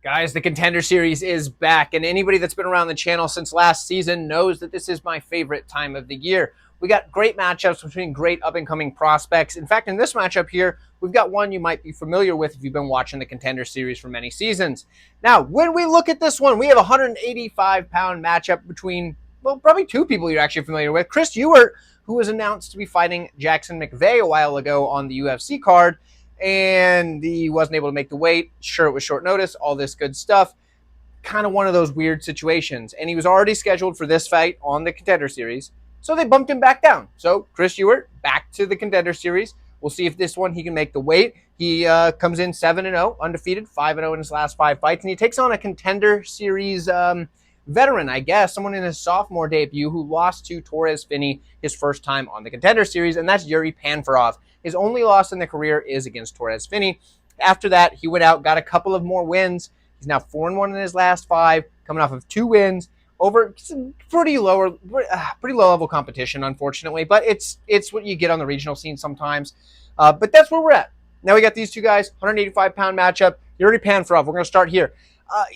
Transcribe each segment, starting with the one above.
Guys, the Contender Series is back, and anybody that's been around the channel since last season knows that this is my favorite time of the year. We got great matchups between great up-and-coming prospects. In fact, in this matchup here, we've got one you might be familiar with if you've been watching the Contender Series for many seasons. Now, when we look at this one, we have a 185-pound matchup between, well, probably two people you're actually familiar with. Chris Ewert, who was announced to be fighting Jackson McVeigh a while ago on the UFC card, and he wasn't able to make the weight. Sure, it was short notice, all this good stuff. Kind of one of those weird situations. And he was already scheduled for this fight on the Contender Series, so they bumped him back down. So Chris Ewert, back to the Contender Series. We'll see if this one he can make the weight. He comes in 7-0, undefeated, 5-0 in his last 5 fights, and he takes on a Contender Series veteran, I guess, someone in his sophomore debut who lost to Torres Finney his first time on the Contender Series, and that's Yuri Panferov. His only loss in the career is against Torres Finney. After that, he went out, got a couple of more wins. He's now 4-1 in his last 5, coming off of 2 wins over some pretty low level competition, unfortunately. But it's what you get on the regional scene sometimes. But that's where we're at. Now we got these two guys, 185-pound matchup. Yuri Panferov, we're going to start here.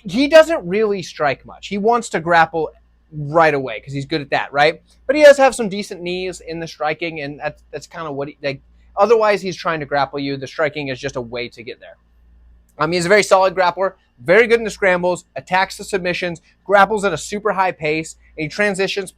He doesn't really strike much. He wants to grapple right away because he's good at that, right? But he does have some decent knees in the striking, and that's kind of what he... Otherwise, he's trying to grapple you. The striking is just a way to get there. He's a very solid grappler, very good in the scrambles, attacks the submissions, grapples at a super high pace, and he transitions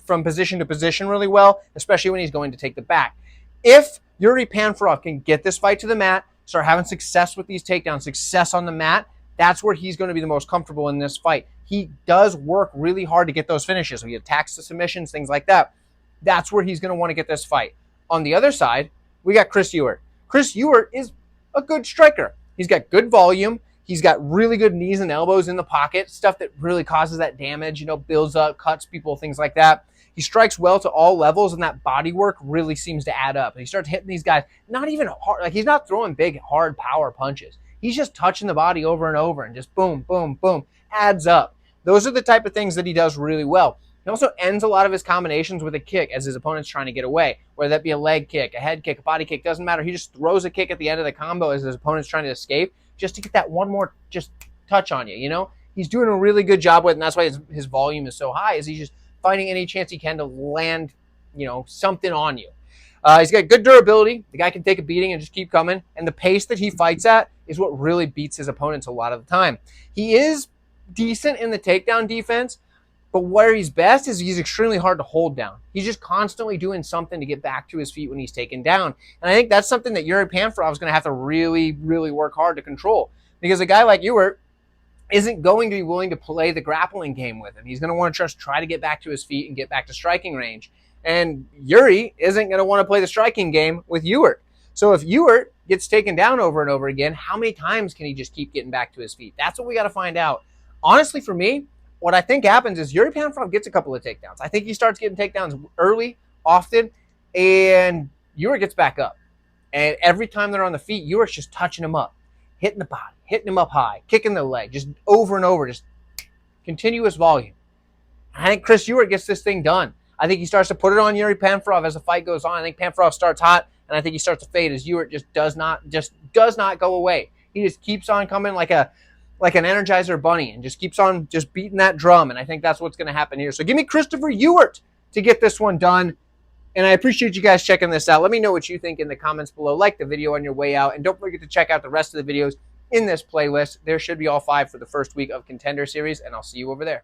from position to position really well, especially when he's going to take the back. If Yuri Panferov can get this fight to the mat, start having success with these takedowns, success on the mat, that's where he's going to be the most comfortable in this fight. He does work really hard to get those finishes. So he attacks the submissions, things like that. That's where he's going to want to get this fight. On the other side, we got Chris Ewert. Chris Ewert is a good striker. He's got good volume. He's got really good knees and elbows in the pocket, stuff that really causes that damage, builds up, cuts people, things like that. He strikes well to all levels, and that body work really seems to add up. And he starts hitting these guys, not even hard. Like, he's not throwing big, hard power punches. He's just touching the body over and over and just boom, boom, boom, adds up. Those are the type of things that he does really well. He also ends a lot of his combinations with a kick as his opponent's trying to get away, whether that be a leg kick, a head kick, a body kick, doesn't matter. He just throws a kick at the end of the combo as his opponent's trying to escape just to get that one more just touch on you, He's doing a really good job with it, and that's why his volume is so high, is he's just finding any chance he can to land, something on you. He's got good durability. The guy can take a beating and just keep coming, and the pace that he fights at is what really beats his opponents a lot of the time. He is decent in the takedown defense, but where he's best is he's extremely hard to hold down. He's just constantly doing something to get back to his feet when he's taken down. And I think that's something that Yuri Panferov is going to have to really, really work hard to control. Because a guy like Ewert isn't going to be willing to play the grappling game with him. He's going to want to just try to get back to his feet and get back to striking range. And Yuri isn't going to want to play the striking game with Ewert. So if Ewert gets taken down over and over again, how many times can he just keep getting back to his feet? That's what we got to find out. Honestly, for me, what I think happens is Yuri Panferov gets a couple of takedowns. I think he starts getting takedowns early, often, and Ewert gets back up. And every time they're on the feet, Ewert's just touching him up, hitting the body, hitting him up high, kicking the leg, just over and over, just continuous volume. I think Chris Ewert gets this thing done. I think he starts to put it on Yuri Panferov as the fight goes on. I think Panferov starts hot, and I think he starts to fade as Ewert just does not go away. He just keeps on coming like an Energizer bunny and just keeps on just beating that drum. And I think that's what's going to happen here. So give me Christopher Ewert to get this one done. And I appreciate you guys checking this out. Let me know what you think in the comments below. Like the video on your way out. And don't forget to check out the rest of the videos in this playlist. There should be all 5 for the first week of Contender Series. And I'll see you over there.